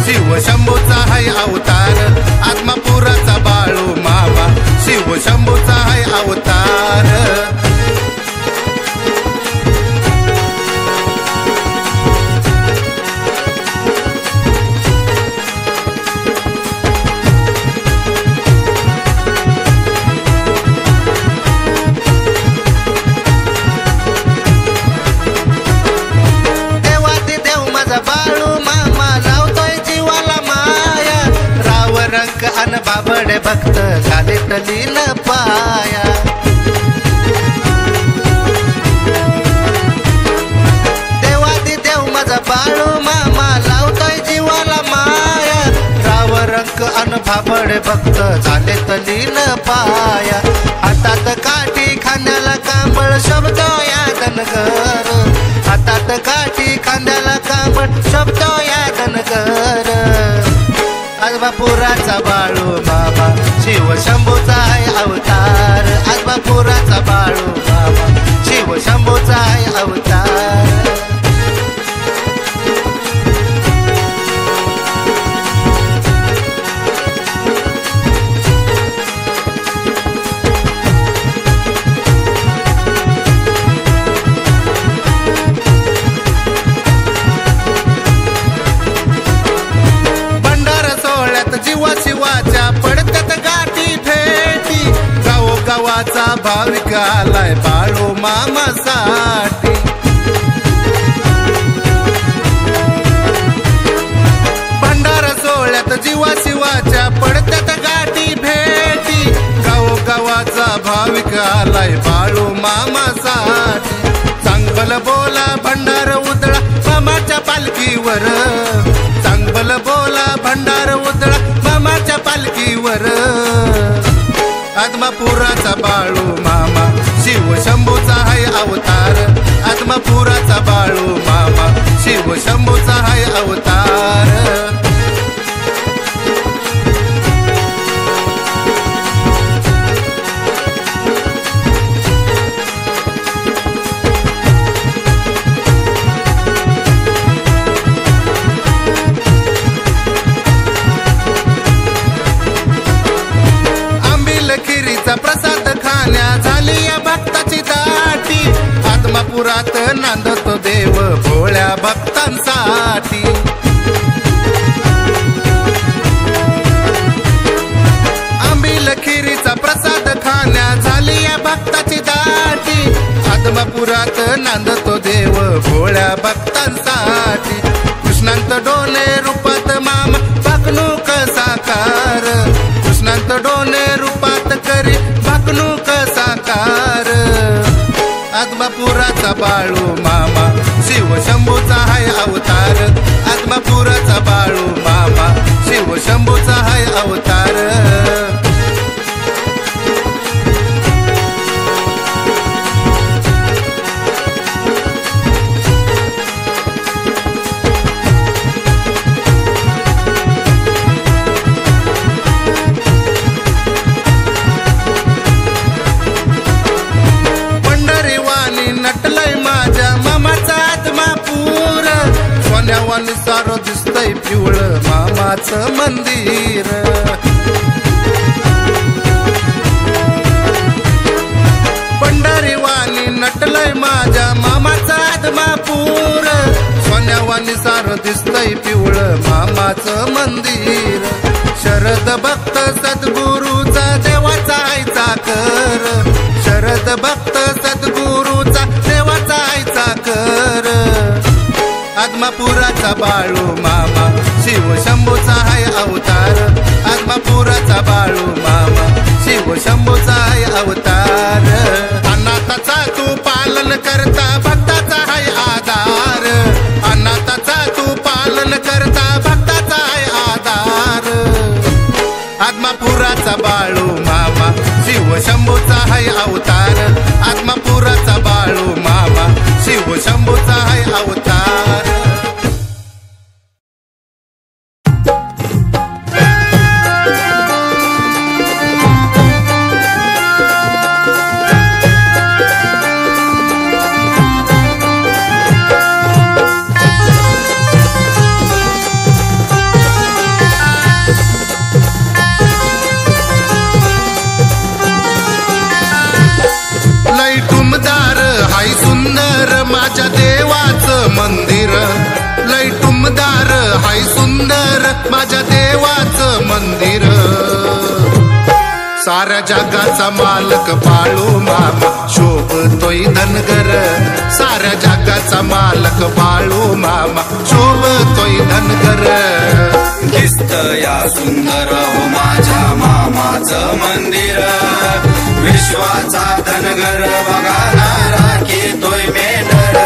शिव शंभूचा हाय अवतार, आत्मापुराचा बाळू मामा शिव शंभूचा हाय अवतार। अन बाबडे भक्त झाले तलीन पाया, देवादी देव माझा बाळू मामा लावतोय जीवाला माया। राव रंग अन बाबडे भक्त झाले तलीन पाया, हातात काठी खांद्याला कांबळ शब्द या धनगर, हातात काठी खांद्याला कांबळ शब्द या धनगर। आजबापुराचा बाळू मामा शिव शंभूचा हाय अवतार, आजबापुराचा बाळू मामा शिव शंभूचा हाय अवतार। शिवाच्या पडतात गाठी भेटी, गावोगावाचा भाविक आलाय बाळू मामासाठी। भंडारा सोहळ्यात जीवा शिवाच्या पडतात गाठी भेटी, गावोगावाचा भाविक आलाय बाळू मामासाठी। चांगल बोला भंडार उधळा मामाच्या पालखीवर, चांगल बोला भंडार उधळा मामाच्या पालखीवर। आत्मापुराचा बाळू मामा शिव शंभूचा हाय अवतार, आत्मापुराचा बाळू मामा शिव शंभूचा हाय अवतार। प्रसाद खाण्या झाली या भक्ताची दाटी, आत्मापुरात नांदतो देव भोळ्या भक्तांसाठी। आंबील खिरीचा प्रसाद खाण्या झाली या भक्ताची दाटी, आत्मापुरात नांदतो देव भोळ्या भक्तांसाठी। कृष्णांत डोले रूपात मामा भाकणूक साकार, कृष्णांत डोले रूपात करी भाकणूक साकार। आत्मापुराचा बाळू मामा शिव शंभूचा हाय अवतार, आत्मापुराचा बाळू मामा शिव शंभूचा हाय अवतार। सोन्यावानी सारं दिसतंय पिवळ मामाचं मंदिर, पंढरीवाणी नटलय माझ्या मामाचा आत्मापूर। सोन्यावानी सारं दिसतंय पिवळ मामाचं मंदिर, शरद भक्त सद्गुरूचा देवाचा आईचा कर, शरद भक्त सद्गुरूचा देवाचा आईचा कर। आत्मापुराचा बाळू मामा शिव शंभूचा हाय अवतार, आत्मापुराचा बाळू मामा शिव शंभूचा हाय अवतार। अनाथाचा तू पालन करता भक्ताचा हाय आधार, अनाथाचा तू पालन करता भक्ताचा हाय आधार। आत्मापुराचा बाळू मामा शिव शंभूचा हाय अवतार, आत्मापुराचा बाळू मामा शिव शंभूचा हाय अवतार। माझ्या देवाचं मंदिर. साऱ्या जगाचा मालक बाळू मामा शोभतोय धनगर. साऱ्या जगाचा मालक बाळू मामा शोभतोय धनगर. दिसतया सुंदर हो माझ्या मामाचं मंदिर. विश्वाचा धनगर बघा ना राखीतोय मेंढर.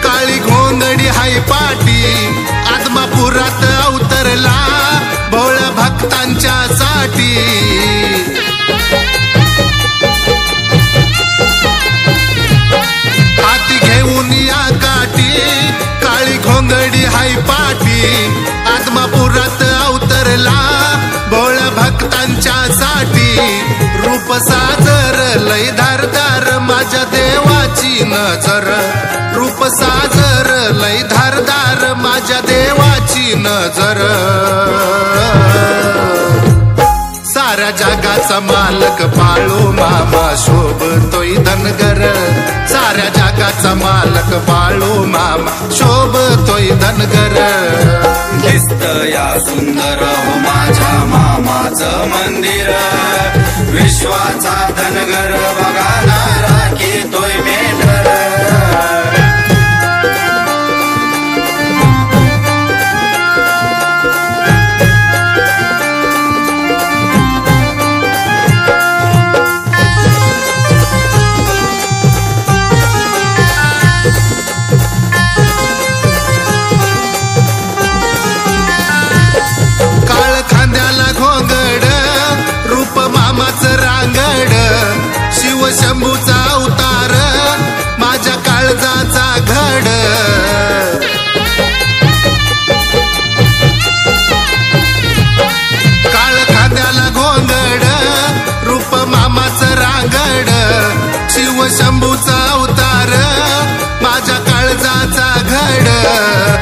काळी घोंगडी हाय पाटी आदमापुरात अवतरला भोळ्या भक्तांच्या साठी. हाती घेऊन या काठी काळी घोंगडी हाय पाटी आदमापुरात अवतरला भोळ्या भक्तांच्या साठी. रूप साजर लय धारदार माझ्या देवाची नजर. रूप साजर लय धारदार माझ्या देवाची नजर. साऱ्या जगाचा मालक बाळू मामा शोभतोय धनगर. साऱ्या जगाचा मालक बाळू मामा शोभतोय धनगर. दिसतया सुंदर हो माझ्या मामाचं मंदिर. विश्वाचा धनगर बघा ना राखीतोय मेंढर. शंभूचा अवतार माझ्या काळजाचा घड. काळ खांद्याला घोंगड रूप मामाचं रांगड. शिव शंभूचा अवतार माझ्या काळजाचा घड.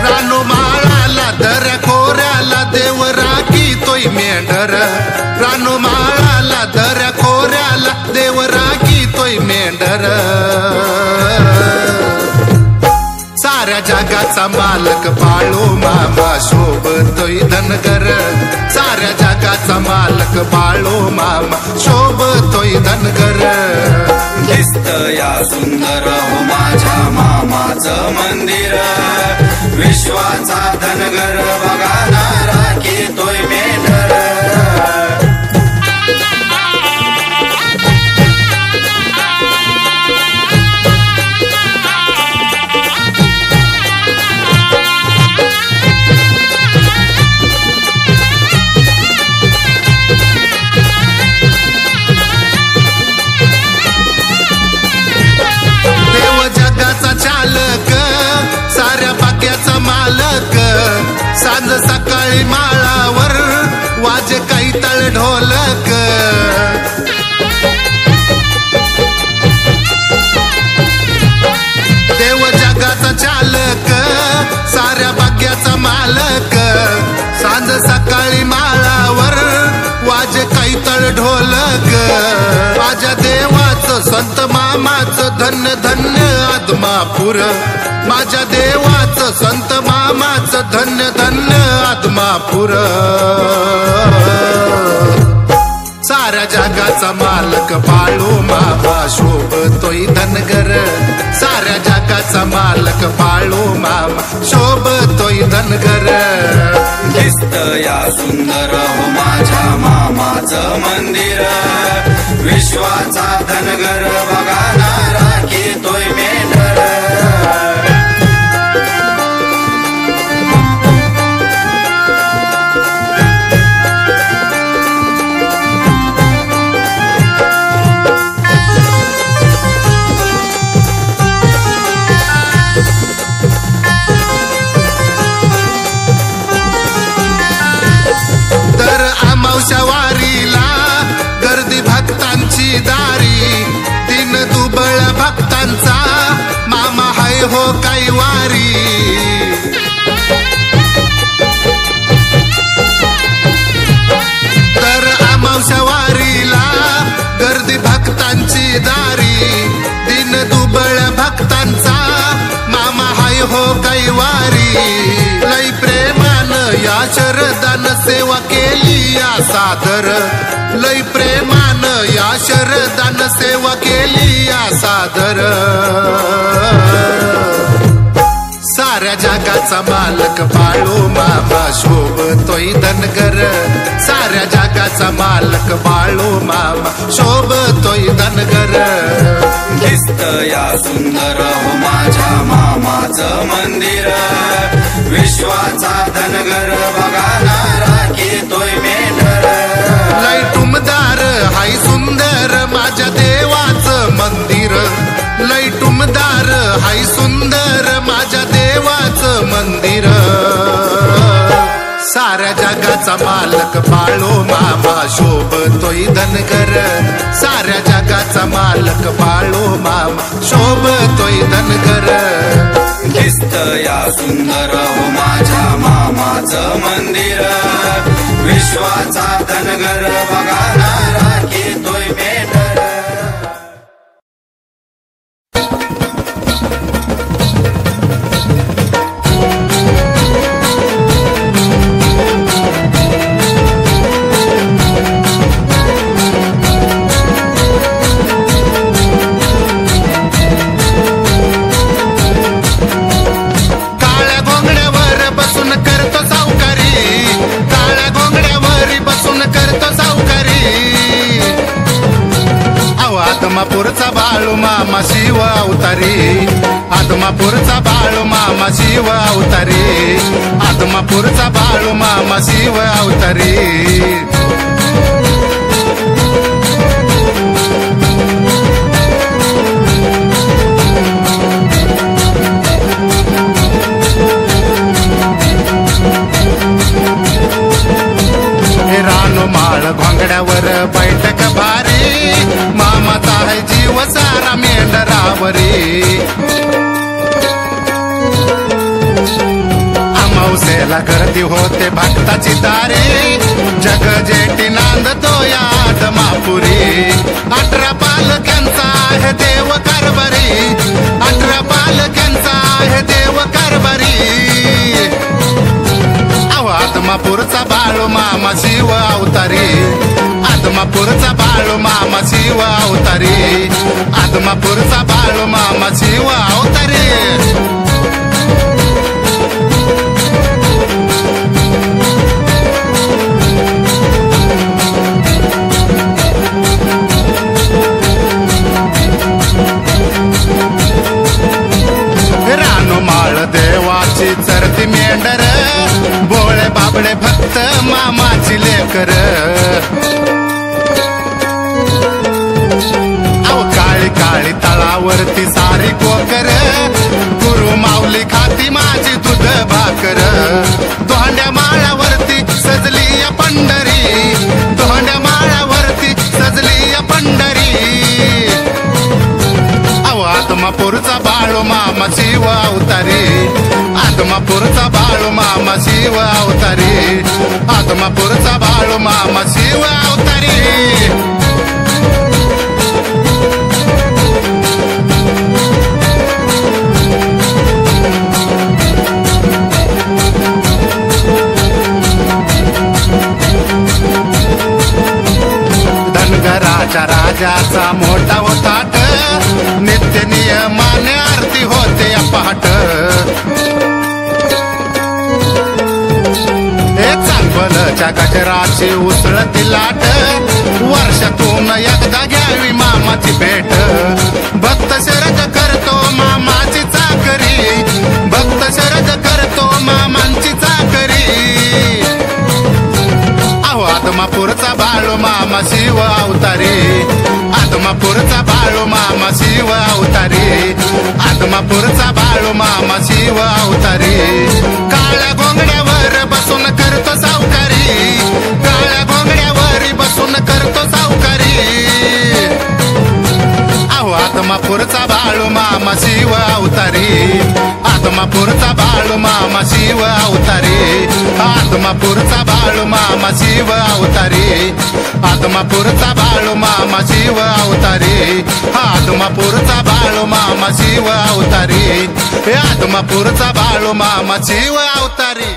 रानो माळाला दऱ्या खोऱ्याला देव राखीतोय मेंढर. रानो माळाला दऱ्या खोऱ्याला देव राखीतोय मेंढर. साऱ्या जगाचा मालक बाळू मामा शोभतोय धनगर. साऱ्या जगाचा मालक बाळू मामा शोभतोय धनगर. दिसतया सुंदर हो माझ्या मामाचं मंदिर. विश्वाचा धनगर बघा ना राखीतोय मेंढर. चालक साऱ्या बाक्याचा मालक. सांज सकाळी माळावर वाजे काही तळ ढोलक. देव जगाचा चालक साऱ्या बाक्याचा मालक. सांज सकाळी माळावर वाजे काही तळ ढोलक. माझ्या देवाचं संत मामाचं धन्य धन्य आदमापूर. माझ्या देवाचं संत मामाचं धन्य धन्य आदमापूर. साऱ्या जगाचा मालक बाळू मामा शोभतोय धनगर. साऱ्या जगाचा मालक बाळू मामा शोभतोय धनगर. दिसतया सुंदर हो माझ्या मामाचं मंदिर. विश्वाचा धनगर बघा ना राखीतोय मेंढर. तर अमावस्या वारीला गर्दी भक्ता हाय हो कैवारी. तर अमावस्यावारीला गर्दी भक्तांची दारी, दिन दुबळ भक्तांचा मामा हाय हो कैवारी. लई प्रेमानं या शरदान सेवा केली या सादर, लई प्रेमानं या शरदान सेवा केली या सादर. साऱ्या जगाचा मालक बाळू मामा शोभतोय धनगर, साऱ्या जगाचा मालक बाळू मामा शोभतोय धनगर. दिसतया सुंदर हो माझ्या मामाचं मंदिर, विश्वाचा धनगर बघा ना राखीतोय मेंढर. लय टुमदार हाय सुंदर माझ्या देवाचं मंदिर, लय टुमदार हाय सुंदर माझ्या देवाचं मंदिर. साऱ्या जगाचा मालक बाळू मामा शोभतोय धनगर, साऱ्या जगाचा मालक बाळू मामा शोभतोय धनगर. दिसतया सुंदर हो माझ्या मामाचं मंदिर, विश्वाचा धनगर बघा ना राखीतोय मेंढर. आदमापूरचा बाळू मामा शिव अवतारी, आदमापूरचा बाळू मामा शिव अवतारी, आदमापूरचा बाळू मामा शिव अवतारी. रानो माळ घोंगड्यावर बैठक भारी, मामाचा आहे जीव सारा मेंढरावरी. अमावस्येला गर्दी होते भक्ताची दारी, जग जेठी नांदतो या आदमापुरी. 18 पालक्यांचा आहे देव कारभारी, 18 पालक्यांचा आहे देव कारभारी. आदमापूरचा बाळू मामा शिव अवतारी, आदमापूरचा बाळू मामा शिव अवतारी, आदमापूरचा बाळू मामा शिव अवतारी. रानो माळ देवाची चरती मेंढर, बोळे बाबडे भक्त मामाची लेकर. अव काळी काळी तळावरती सारी कोकर, गुरु माऊली खाती माझी दूध भाकर. दोंड्या माळावरती सजली या पंढरी, दोंड्या माळावरती सजली या पंढरी. आदमापूरचा बाळू मामा शिव अवतारी, आदमापूरचा बाळू मामा शिव अवतारी, आदमापूरचा बाळू मामा शिव अवतारी. धनगराच्या राजाचा मोठा होताट, नित्य नियमाने आरती होते पहाट. हे चांगलच्या गजराची उसळती लाट, वर्षातून एकदा घ्यावी मामाची भेट. भक्त शरद करतो मामाची चाकरी, भक्त शरद करतो मामांची चाकरी. आदमापूरचा बाळू मामा शिव अवतारी, आदमापूरचा बाळू मामा शिव अवतारी, आदमापूरचा बाळू मामा शिव अवतारी. काळ्या घोंगड्यावर बसून करतो सावकारी, काळ्या घोंगड्यावर बसून करतो सावकारी. आदमापूरचा बाळू मामा शिव अवतारी, आदमापूरचा बाळू मामा शिव अवतारी, आदमापूरचा बाळू मामा शिव अवतारी, आदमापूरचा बाळू मामा शिव अवतारी, आदमापूरचा बाळू मामा शिव अवतारी, आदमापूरचा बाळू मामा शिव अवतारी.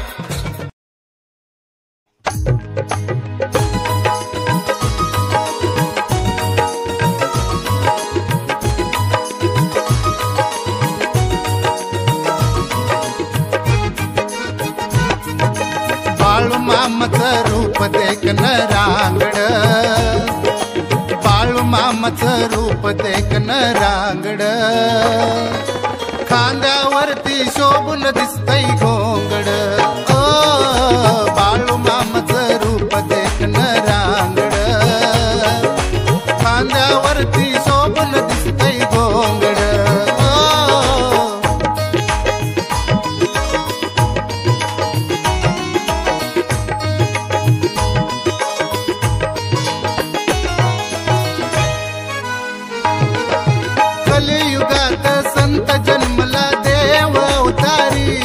बाळू मामाचं रूप देखन रांगड, बाळू मामाचं रूप देखन रांगड, खांद्यावरती शोभून दिसतय घोंगड. ओ बाळू मामाचं रूप देखन रांगड, खांद्यावरती शोभून दिसतय घोंगड. कलियुगात संत जन्मला देव अवतारी,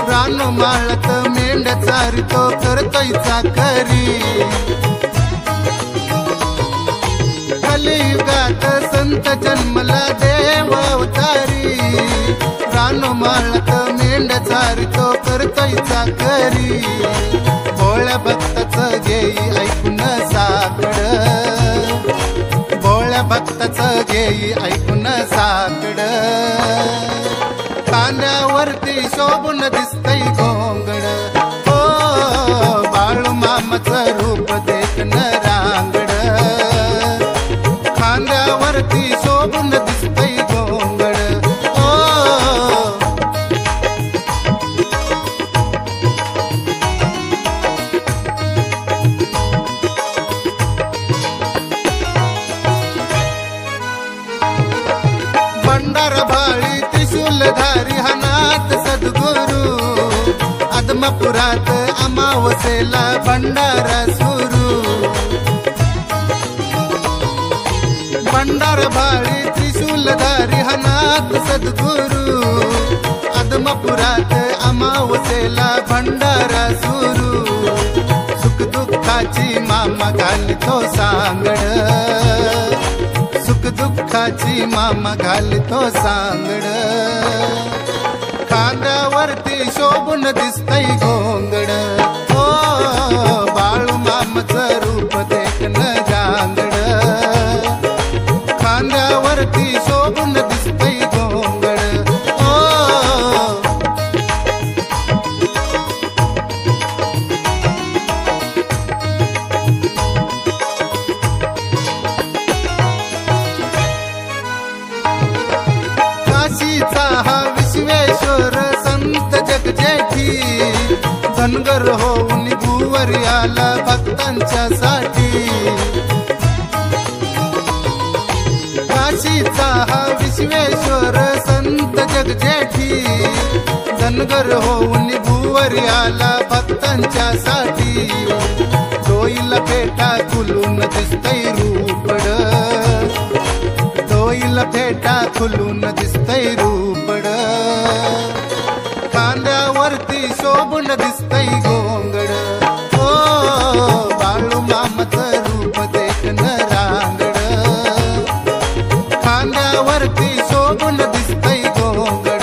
रानो माळत मेंढ चारितो करतोय चाकरी. कलियुगात संत जन्मला देव अवतारी, रानो माळत मेंढ चारितो करतोय चाकरी. भोळ्या भक्ताचं घेई ऐकून साकड, भोळ्या भक्ताचं घेई ऐकून साकड, कांद्यावरती शोभून दिसतय घोंगड. ओ बाळू मामाचं रूप देखन रांगड, खांद्यावरती शोभून दिसतय घोंगड. भंडार भाळी त्रिशूलधारी हानात सद्गुरू, आदमापुरात अमावसेला भंडारा सुरू. भंडार भाळी त्रिशूलधारी हानात सद्गुरू, आदमापुरात अमावसेला भंडारा सुरू. सुख दुःखाची मामा घालतो सांगड, सुख दुःखाची मामा घालतो सांगड, खांद्यावरती शोभून दिसतय घोंगड. ओ बाळू मामाचं रूप देखन रांगड, खांद्यावरती शोभून दिसतय घोंगड. काशीचा हा विश्वेश्वर संत जगजेठी, धनगर होऊन भूवर आला भक्तांच्या साठी. काशीचा हा विश्वेश्वर संत जगजेठी, धनगर होऊन भूवर आला भक्तांच्या साठी. डोईला फेटा खुलून दिसतय रूपड, डोईला फेटा खुलून दिसतय रूपड, खांद्यावरती शोभून दिसतय घोंगड. ओ बाळू मामाचं रूप देखन रांगड, खांद्यावरती शोभून दिसतय घोंगड.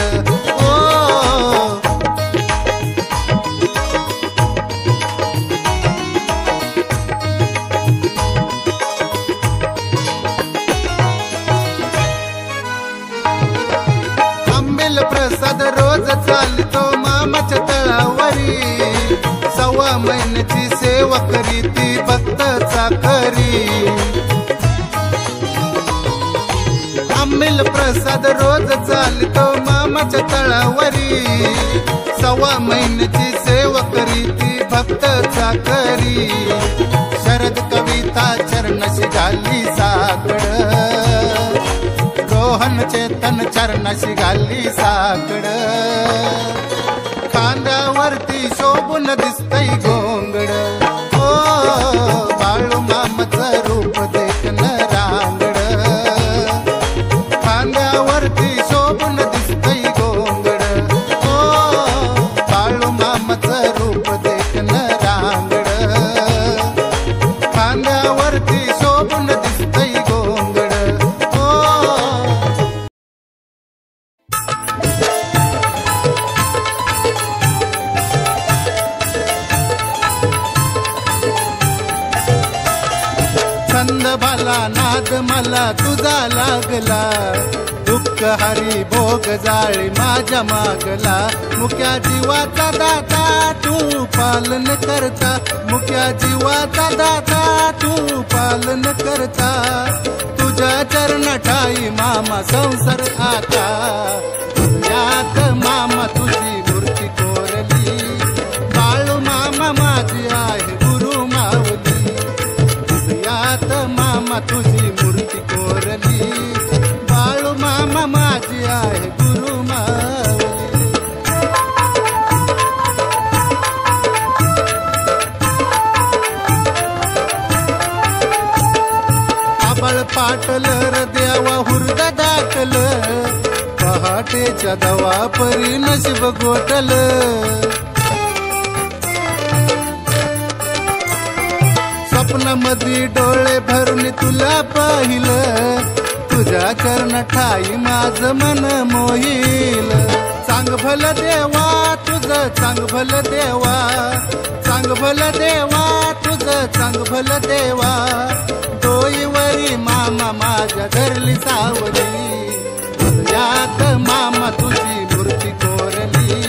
आंबेल प्रसाद रोज चालतो मामाच्या तळावरी, 6 महिन्याची सेवा करी ती भक्त चाकरी. आंबेल प्रसाद रोज चालतो मामाच्या तळावरी, 6 महिन्याची सेवा करी ती भक्त चाकरी. शरद कविता चरणाशी घाली साकड, रोहन चेतन चरणाशी घाली साकड, खांद्यावरती शोभून दिसतय घोंगड. ओ बाळू मामाचं रूप देखन रांगड, मला तुझा लागला दुःख हरी भोग जाळी माझ्या मागला मुक्या जीवाचा दाता तू पालन करता मुक्या जीवाचा दाता तू पालन करता तुझ्या चरण ठाई मामा संसार आता यात मामा तुझी मूर्ती कोरली बाळू मामा माझी आहे गुरु माऊली यात मामा तुझी मूर्ती कोरली बाळू मामा माझी आहे गुरु माऊली आबळ पाटलर देवा हुर्द दाटल पहाटेच्या दवा परी नशीब गोटल स्वप्नामध्ये डोळे भरून तुला पाहिलं तुझ्या चरण ठाई माझ मन मोहील चांग भल देवा तुझं चांग भल देवा चांग भल देवा तुझं चांग भल देवा डोईवरी मामा माझ्या धरली सावली यात मामा तुझी मूर्ती कोरली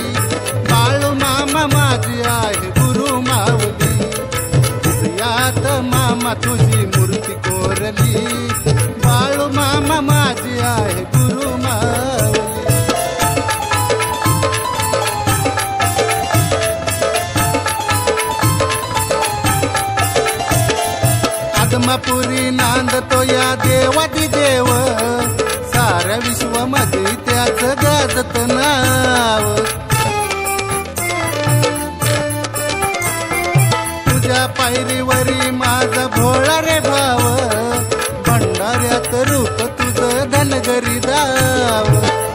बाळू मामा माझी आहे गुरु माऊली यात मामा तुझी मूर्ती कोरली बाळू मामा माझी आहे गुरु माऊली आदमापुरी नांदतो या देवादी देव साऱ्या विश्वामध्ये त्याच गाजत नाव तुझ्या पायरीवरी माझा भोळा रे भाव भंडाऱ्यात रूप तुझं धनगरी दाव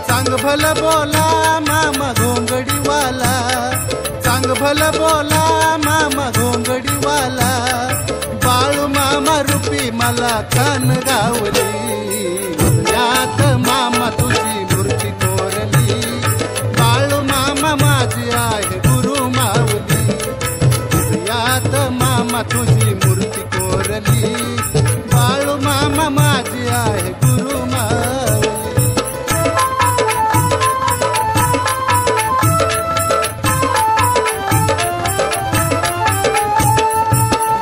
चांग भल बोला मामा घोंगडीवाला चांग भल बोला मामा घोंगडीवाला बाळू मामा रूपी मला खान गावली यात मामा तुझी मूर्ती कोरली बाळू मामा माझी आहे गुरु माऊली यात मामा तुझी मूर्ती कोरली बाळू मामा माझी आहे गुरु माऊली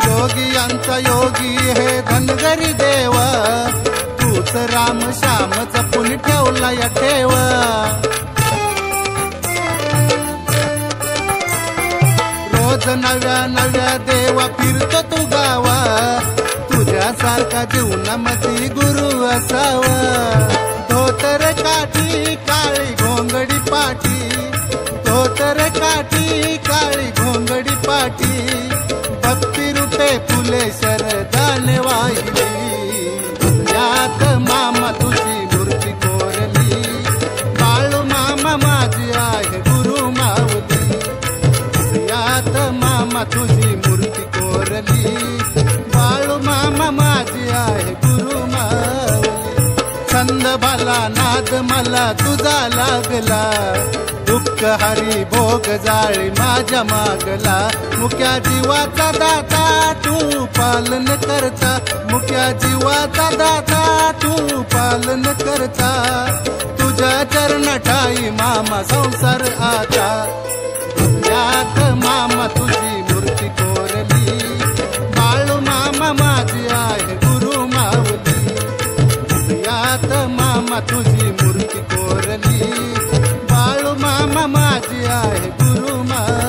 योगियांचा योगी हे धनगरी देवा तूच राम श्याम जपून ठेवला या ठेवा रोज नव्या नव्या देवा फिरतो तू गावा तुझ्यासारखा जीवनामध्ये गुरु असावा धोतर काठी काळी घोंगडी पाठी धोतर काठी काळी घोंगडी पाठी भक्ती रूपे फुले शरदाने वाहिली यात मामा तुझी मूर्ती कोरली बाळू मामा माझी आहे गुरु माऊली यात मामा तुझी मूर्ती कोरली बाळू मामा माझी आहे गुरु माऊली छंद भला नाद मला तुझा लागला दुःख हरी भोग जाळी माझ्या मागला मुक्या जीवाचा दाता तू पालन करता मुक्या जीवाचा दाता तू पालन करता तुझ्या चरण ठाई मामा संसार आता यात मामा तुझी मूर्ती कोरली बाळू मामा माझी आहे गुरु माऊली यात मामा तुझी मूर्ती कोरली बाळू मामा माझी आहे गुरु माऊली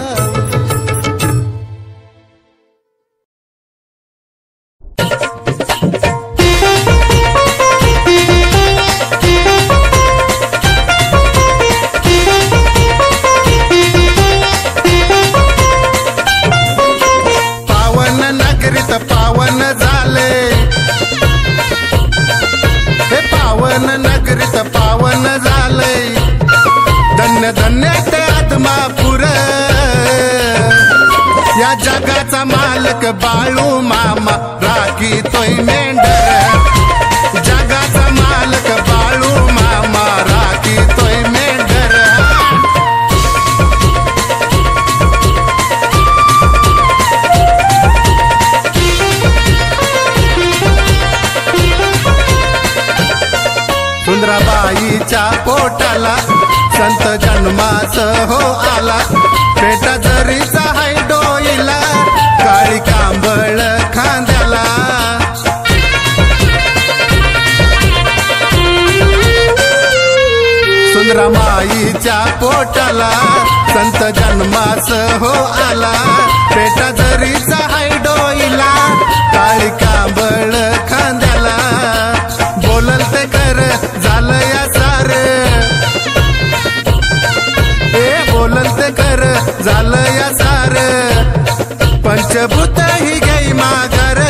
पावन नगरीत पावन झाले हे पावन नगरीत पावन झाले धन्य धन्य ते आत्मापुर या जगाचा मालक बाळू मामा राखी तोय मेंढर जगाचा मालक बाळू मामा राखी तोय मेंढर सुंदराबाईच्या पोटाला संत जन्मास हो आला पेटा जरीचा हाय डोईला काळी कांबळ खांद्याला सुंदराबाईच्या पोटाला संत जन्मास हो आला पेटा जरीचा हाय डोईला काळी कांबळ खांद्याला बोलल ते कर झालं या सार बोलल ते कर झालं या सार पंचभूत ही गई माघार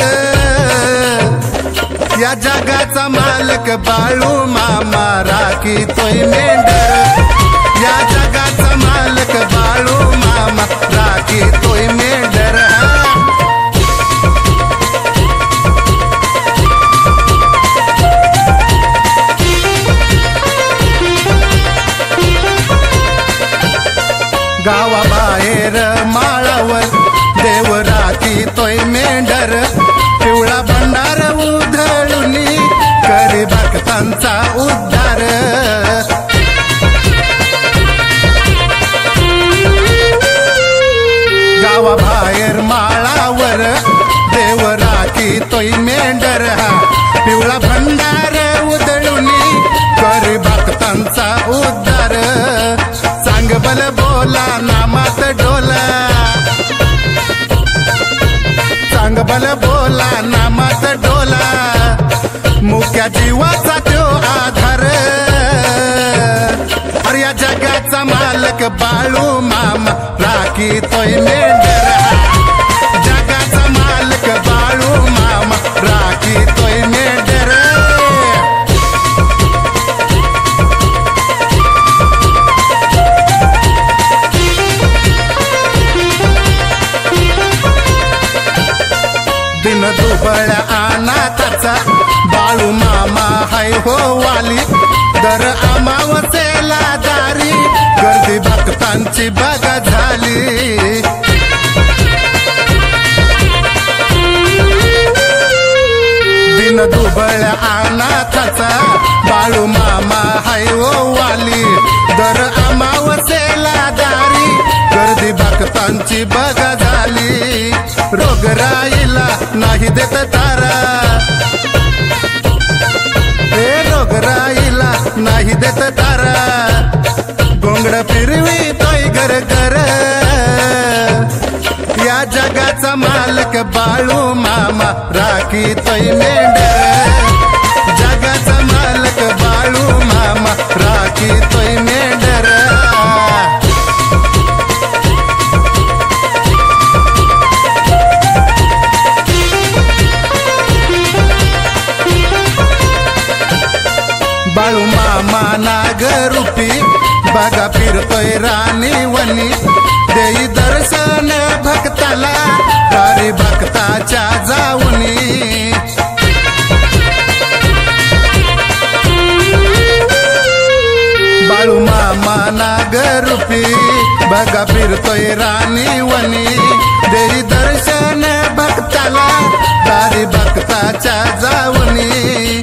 या जगाचा मालक बाळू मामा राखी तोय मेंढर या जगाचा मालक बाळू मामा राखी तोय मेंढर गावाबाहेर माळावर देव राखी तोय मेंढर पिवळा भंडार उधळुनी करी भक्तांचा उद्धार गावाबाहेर माळावर देव राखी तोय मेंढर पिवळा भंडार उधळुनी करी भक्तांचा उद्धार सांग बल बोला नामात डोला सांग बल बोला नामात डोला मुक्या जीवाचा तो आधार अरे या जगाचा मालक बाळू मामा राखी तोय मेंढर जगाचा मालक बाळू मामा राखी तोय मेंढर दिन दुबळ्या अनाथाचा बाळू मामा हाय हो वाली दर अमावस्येला दारी गर्दी भक्तांची बघा झाली दिन दुबळ्या अनाथाचा बाळू मामा हाय हो वाली दर अमावस्येला दारी गर्दी भक्तांची बघा झाली रोगराईला नाही देत तारा रोगराईला नाही देत तारा गोंगड फिरवी तोय घर घर या जगाचा मालक बाळू मामा राखी तोय मेंढर जगाचा मालक बाळू मामा राखी तोय मेंढर बाळू मामा नागरूपी बघा फिरतोय राणी वनी देई दर्शन भक्ताला तारी भक्ताच्या जाऊनी बाळू मामा नागरूपी बघा फिरतोय राणी वनी देई दर्शन भक्ताला तारी भक्ताच्या जाऊनी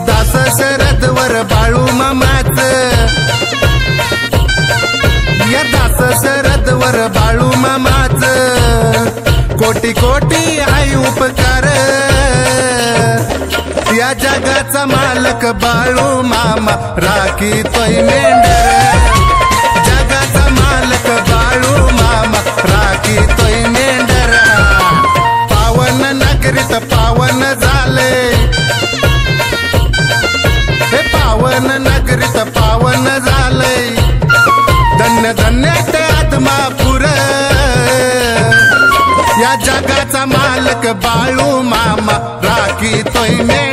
दास शरदवर बाळू मामाच या दास शरदवर बाळू मामाच कोटी कोटी हाय उपकार या जगाचा मालक बाळू मामा राखी तोय मेंढर जगाचा मालक बाळू मामा राखी तोय मेंढर पावन नगरीत पावन झाले हे पावन नगरीत पावन झाले धन्य धन्य ते आत्मापुर या जगाचा मालक बाळू मामा राखी तोय मेंढर